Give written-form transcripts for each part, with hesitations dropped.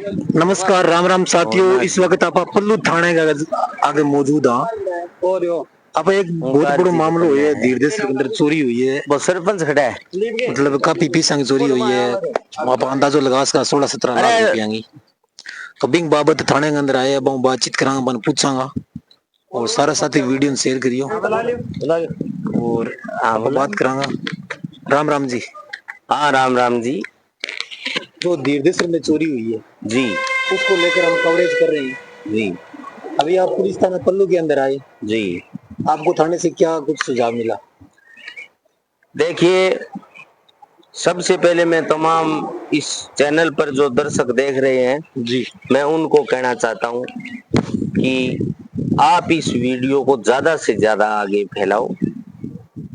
नमस्कार, राम राम साथियों। इस वक्त आप पल्लू थाने के आगे मौजूद हाँ और अब एक बहुत बड़ा मामला हुआ है। धीरदेश के अंदर चोरी हुई है। वो सरपंच खड़ा है, मतलब काफी पीसा चोरी हुई है। आप अंदाजो लगा सका 16-17 लाख रुपया की। तो बिंग बाबत थाने के अंदर आए, अब हम बातचीत करांगा, बन पूछांगा और सारा साथी वीडियो शेयर करियो और आप बात करांगा। राम राम जी। हाँ राम राम जी। जो धीरदेश में चोरी हुई है जी उसको लेकर हम कवरेज कर रहे हैं जी अभी। आप पुलिस थाना पल्लू के अंदर आए, जी। आपको थाने से क्या कुछ सुझाव मिला? देखिए, सबसे पहले मैं तमाम इस चैनल पर जो दर्शक देख रहे हैं जी, मैं उनको कहना चाहता हूँ कि आप इस वीडियो को ज्यादा से ज्यादा आगे फैलाओ,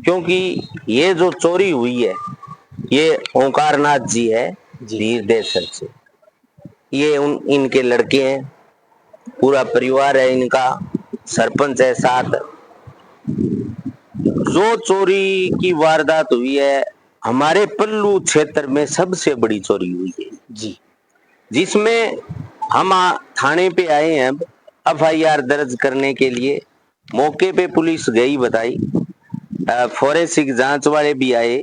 क्योंकि ये जो चोरी हुई है ये ओंकारनाथ जी है धीरदेसर से। ये इनके लड़के हैं, पूरा परिवार है इनका, सरपंच है साथ। जो चोरी की वारदात हुई है हमारे पल्लू क्षेत्र में सबसे बड़ी चोरी हुई है जी, जिसमें हम थाने पे आए हैं अब FIR दर्ज करने के लिए। मौके पे पुलिस गई बताई, फोरेंसिक जांच वाले भी आए,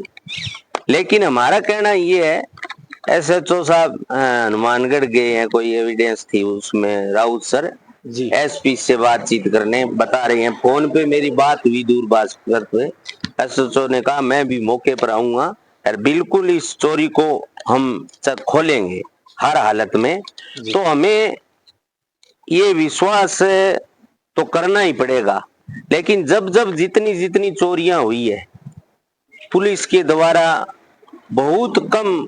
लेकिन हमारा कहना ये है SHO साहब हनुमानगढ़ गए हैं, कोई एविडेंस थी उसमें, राउत सर जी, SP से बातचीत करने बता रहे हैं। फोन पे मेरी बात हुई दूरभाष पे, SHO ने कहा मैं भी मौके पर आऊंगा और बिल्कुल इस चोरी को हम खोलेंगे हर हालत में। तो हमें ये विश्वास तो करना ही पड़ेगा, लेकिन जब जब जितनी जितनी चोरियां हुई है पुलिस के द्वारा बहुत कम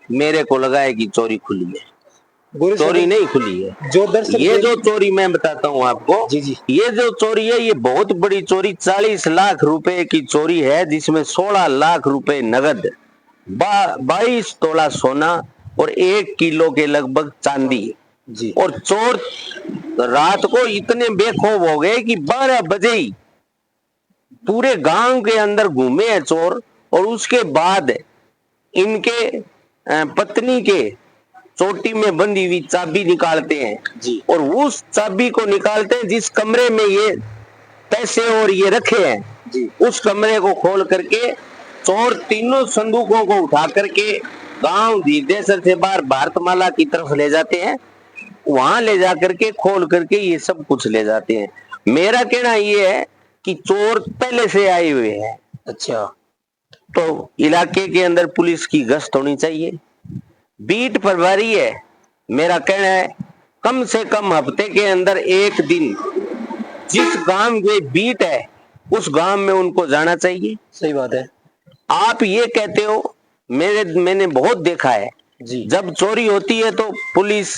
मेरे को लगा है कि चोरी खुली है। चोरी नहीं खुली है। जो दर्शक ये जो चोरी मैं बताता हूँ आपको, जी जी, ये जो चोरी है ये बहुत बड़ी चोरी, 40 लाख रुपए की चोरी है, जिसमें 16 लाख रुपए नगद, 22 तोला सोना और 1 किलो के लगभग चांदी जी। और चोर रात को इतने बेखौफ हो गए कि 12 बजे ही पूरे गांव के अंदर घूमे हैं चोर। और उसके बाद इनके पत्नी के चोटी में बंधी हुई चाबी निकालते हैं जी, और उस चाबी को निकालते हैं जिस कमरे में ये पैसे और ये रखे हैं जी, उस कमरे को खोल करके चोर तीनों संदूकों को उठा करके गांव धीरदेसर से बाहर भारतमाला की तरफ ले जाते हैं। वहां ले जाकर के खोल करके ये सब कुछ ले जाते हैं। मेरा कहना ये है कि चोर पहले से आए हुए हैं। अच्छा, तो इलाके के अंदर पुलिस की गश्त होनी चाहिए, बीट प्रभारी है। मेरा कहना है कम से कम हफ्ते के अंदर एक दिन जिस गांव में बीट है उस गांव में उनको जाना चाहिए। सही बात है आप ये कहते हो, मैंने बहुत देखा है जी, जब चोरी होती है तो पुलिस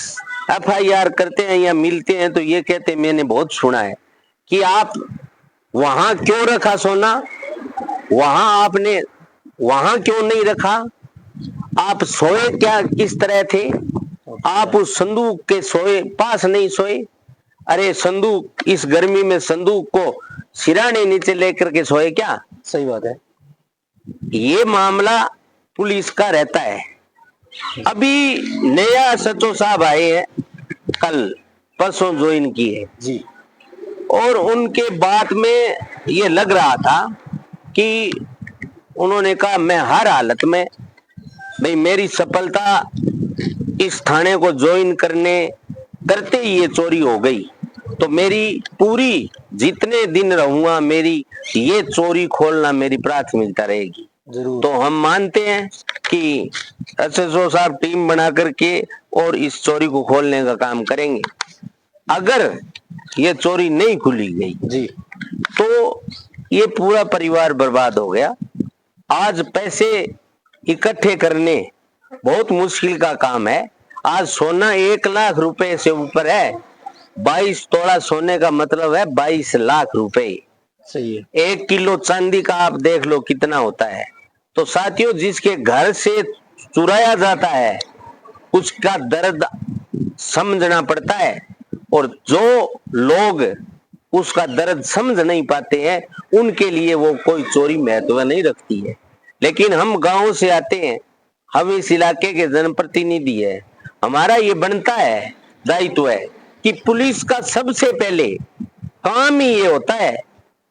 FIR करते हैं या मिलते हैं तो ये कहते हैं, मैंने बहुत सुना है कि आप वहां क्यों रखा सोना, वहां आपने वहां क्यों नहीं रखा, आप सोए क्या, किस तरह थे, आप उस संदूक के सोए पास नहीं सोए। अरे संदूक, इस गर्मी में संदूक को सिराने नीचे लेकर के सोए क्या? सही बात है। ये मामला पुलिस का रहता है। अभी नया SHO साहब आए हैं, कल परसों ज्वाइन की है जी, और उनके बात में ये लग रहा था कि उन्होंने कहा मैं हर हालत में, भाई मेरी सफलता इस थाने को ज्वाइन करते ही ये चोरी हो गई, तो मेरी पूरी जितने दिन रहूंगा मेरी ये चोरी खोलना मेरी प्राथमिकता रहेगी। जरूर। तो हम मानते हैं कि SHO साहब टीम बना करके और इस चोरी को खोलने का काम करेंगे। अगर ये चोरी नहीं खुली गई जी, तो ये पूरा परिवार बर्बाद हो गया। आज पैसे इकट्ठे करने बहुत मुश्किल का काम है। आज सोना 1 लाख रुपए से ऊपर है। 22 तोला सोने का मतलब है 22 लाख रुपए। सही है। 1 किलो चांदी का आप देख लो कितना होता है। तो साथियों, जिसके घर से चुराया जाता है उसका दर्द समझना पड़ता है, और जो लोग उसका दर्द समझ नहीं पाते हैं उनके लिए वो कोई चोरी महत्व नहीं रखती है। लेकिन हम गांव से आते हैं, हम इस इलाके के जनप्रतिनिधि है, हमारा ये बनता है, दायित्व है कि पुलिस का सबसे पहले काम ही ये होता है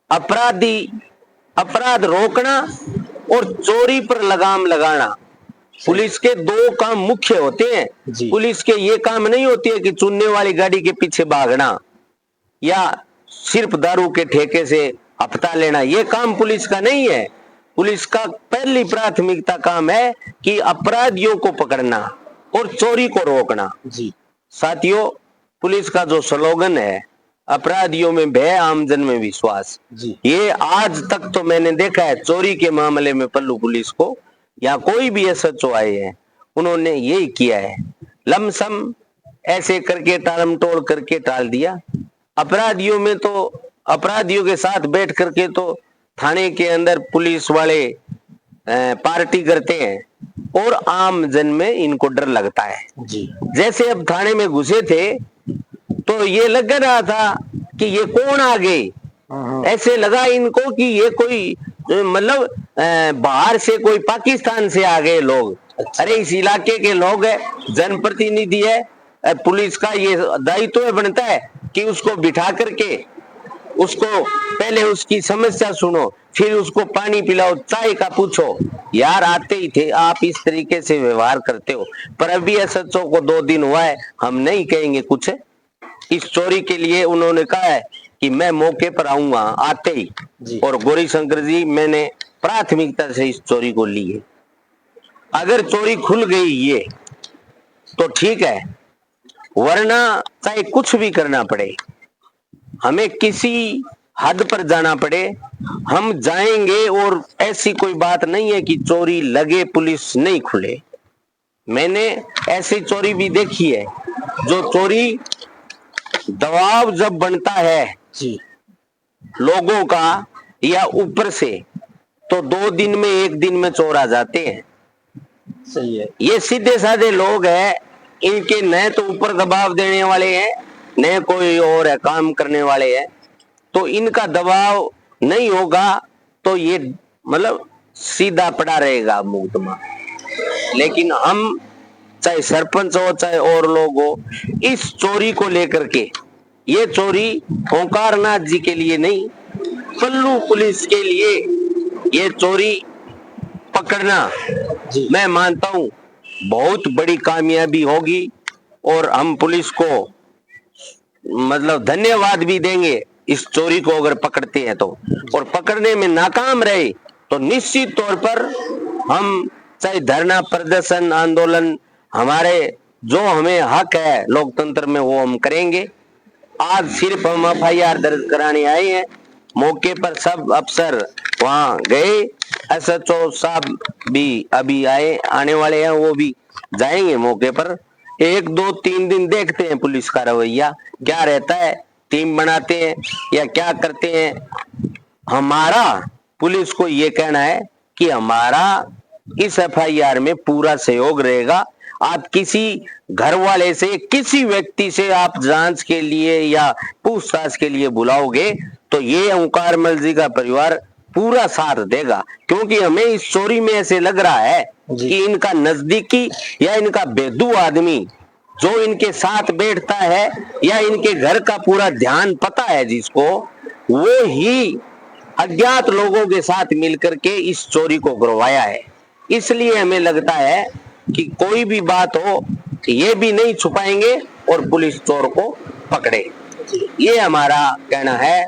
अपराध रोकना और चोरी पर लगाम लगाना। पुलिस के दो काम मुख्य होते हैं। जी। पुलिस के ये काम नहीं होते है कि चुनने वाली गाड़ी के पीछे भागना या सिर्फ दारू के ठेके से हफ्ता लेना, ये काम पुलिस का नहीं है। पुलिस का पहली प्राथमिकता काम है कि अपराधियों को पकड़ना और चोरी को रोकना। जी। साथियों, पुलिस का जो स्लोगन है, अपराधियों में भय, आमजन में विश्वास, जी। ये आज तक तो मैंने देखा है चोरी के मामले में पल्लू पुलिस को या कोई भी एसएचओ आए हैं, उन्होंने यही किया है। लमसम ऐसे करके टालम टोल करके टाल दिया। अपराधियों में तो अपराधियों के साथ बैठ करके तो थाने के अंदर पुलिस वाले पार्टी करते हैं और आम जन में इनको डर लगता है। जी। जैसे अब थाने में घुसे थे तो ये लग रहा था कि ये कौन आ गए, ऐसे लगा इनको कि ये कोई मतलब बाहर से कोई पाकिस्तान से आ गए लोग। अच्छा। अरे इस इलाके के लोग है, जनप्रतिनिधि है, पुलिस का ये दायित्व बनता है कि उसको बिठा करके उसको पहले उसकी समस्या सुनो, फिर उसको पानी पिलाओ, चाय का पूछो। यार आते ही थे आप इस तरीके से व्यवहार करते हो। पर अभी एसएचओ को 2 दिन हुआ है, हम नहीं कहेंगे कुछ। इस चोरी के लिए उन्होंने कहा है कि मैं मौके पर आऊंगा आते ही। जी। और गौरी शंकर जी, मैंने प्राथमिकता से इस चोरी को ली है। अगर चोरी खुल गई ये तो ठीक है, वरना चाहे कुछ भी करना पड़े, हमें किसी हद पर जाना पड़े, हम जाएंगे। और ऐसी कोई बात नहीं है कि चोरी लगे पुलिस नहीं खुले। मैंने ऐसी चोरी भी देखी है, जो चोरी दबाव जब बनता है जी। लोगों का या ऊपर से, तो 2 दिन में 1 दिन में चोर आ जाते हैं। सही है। ये सीधे साधे लोग हैं, इनके न तो ऊपर दबाव देने वाले हैं न कोई और है काम करने वाले हैं, तो इनका दबाव नहीं होगा तो ये मतलब सीधा पड़ा रहेगा मुकदमा। लेकिन हम चाहे सरपंच हो चाहे और लोग हो, इस चोरी को लेकर के, ये चोरी ओंकारनाथ जी के लिए नहीं, पल्लू पुलिस के लिए ये चोरी पकड़ना जी। मैं मानता हूं बहुत बड़ी कामयाबी होगी। और हम पुलिस को मतलब धन्यवाद भी देंगे इस चोरी को अगर पकड़ते हैं तो। और पकड़ने में नाकाम रहे तो निश्चित तौर पर हम चाहे धरना प्रदर्शन आंदोलन, हमारे जो हमें हक है लोकतंत्र में वो हम करेंगे। आज सिर्फ हम एफआईआर दर्ज कराने आए हैं, मौके पर सब अफसर वहां गए, एसएचओ साहब भी अभी आने वाले हैं, वो भी जाएंगे मौके पर। 1 2 3 दिन देखते हैं पुलिस का रवैया क्या रहता है, टीम बनाते हैं या क्या करते हैं। हमारा पुलिस को ये कहना है कि हमारा इस एफआईआर में पूरा सहयोग रहेगा। आप किसी घर वाले से, किसी व्यक्ति से आप जांच के लिए या पूछताछ के लिए बुलाओगे तो ये ओंकारमल जी का परिवार पूरा साथ देगा। क्योंकि हमें इस चोरी में ऐसे लग रहा है कि इनका नजदीकी या इनका बेदू आदमी जो इनके साथ बैठता है या इनके घर का पूरा ध्यान पता है जिसको, वो ही अज्ञात लोगों के साथ मिलकर के इस चोरी को करवाया है। इसलिए हमें लगता है कि कोई भी बात हो ये भी नहीं छुपाएंगे और पुलिस चोर को पकड़े, ये हमारा कहना है।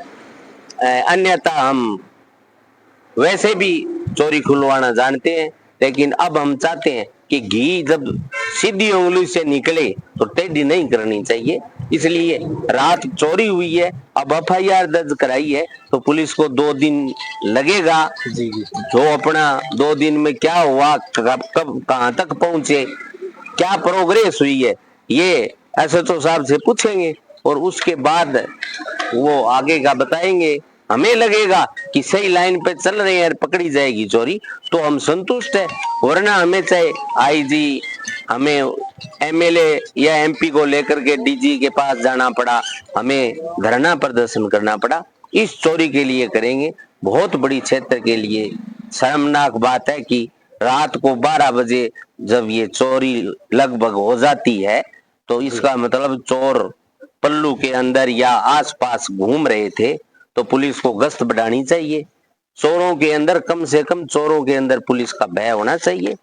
अन्यथा हम वैसे भी चोरी खुलवाना जानते हैं, लेकिन अब हम चाहते हैं कि घी जब सीधी उंगली से निकले तो टेढ़ी नहीं करनी चाहिए। इसलिए रात चोरी हुई है, अब एफआईआर दर्ज कराई है तो पुलिस को 2 दिन लगेगा। जी। जो अपना 2 दिन में क्या हुआ, कब कहां तक पहुंचे, क्या प्रोग्रेस हुई है, ये एसएचओ साहब से पूछेंगे और उसके बाद वो आगे का बताएंगे। हमें लगेगा कि सही लाइन पे चल रहे हैं, पकड़ी जाएगी चोरी तो हम संतुष्ट है। वरना हमें चाहे आईजी, हमें एमएलए या एमपी को लेकर के डीजी के पास जाना पड़ा, हमें धरना प्रदर्शन करना पड़ा, इस चोरी के लिए करेंगे। बहुत बड़ी क्षेत्र के लिए शर्मनाक बात है कि रात को 12 बजे जब ये चोरी लगभग हो जाती है तो इसका मतलब चोर पल्लू के अंदर या आसपास घूम रहे थे, तो पुलिस को गश्त बढ़ानी चाहिए। चोरों के अंदर, कम से कम चोरों के अंदर पुलिस का भय होना चाहिए।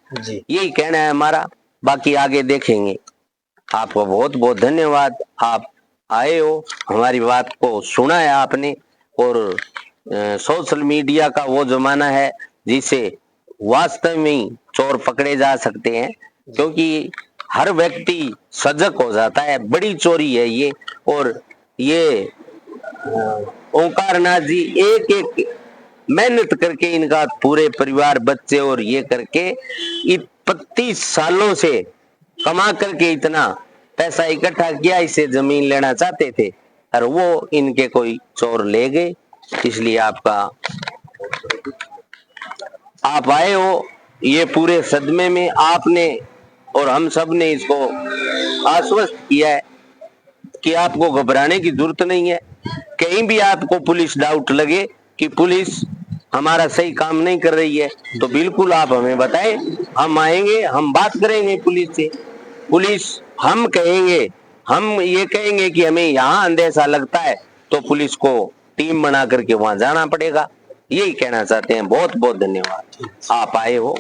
यही कहना है हमारा, बाकी आगे देखेंगे। आपको बहुत बहुत धन्यवाद, आप आए हो, हमारी बात को सुना है आपने। और सोशल मीडिया का वो जमाना है जिसे वास्तव में चोर पकड़े जा सकते हैं, क्योंकि हर व्यक्ति सजग हो जाता है। बड़ी चोरी है ये, और ये ओंकारनाथ जी एक एक मेहनत करके, इनका पूरे परिवार, बच्चे और ये करके 25 सालों से कमा करके इतना पैसा इकट्ठा किया। इससे जमीन लेना चाहते थे और वो इनके कोई चोर ले गए। इसलिए आप आए हो, ये पूरे सदमे में आपने और हम सब ने इसको आश्वस्त किया है कि आपको घबराने की जरूरत नहीं है। कहीं भी आपको पुलिस डाउट लगे कि पुलिस हमारा सही काम नहीं कर रही है, तो बिल्कुल आप हमें बताएं, हम आएंगे, हम बात करेंगे पुलिस से। पुलिस, हम कहेंगे, हम ये कहेंगे कि हमें यहाँ अंदेशा लगता है, तो पुलिस को टीम बना करके वहां जाना पड़ेगा। यही कहना चाहते हैं। बहुत बहुत धन्यवाद, आप आए हो।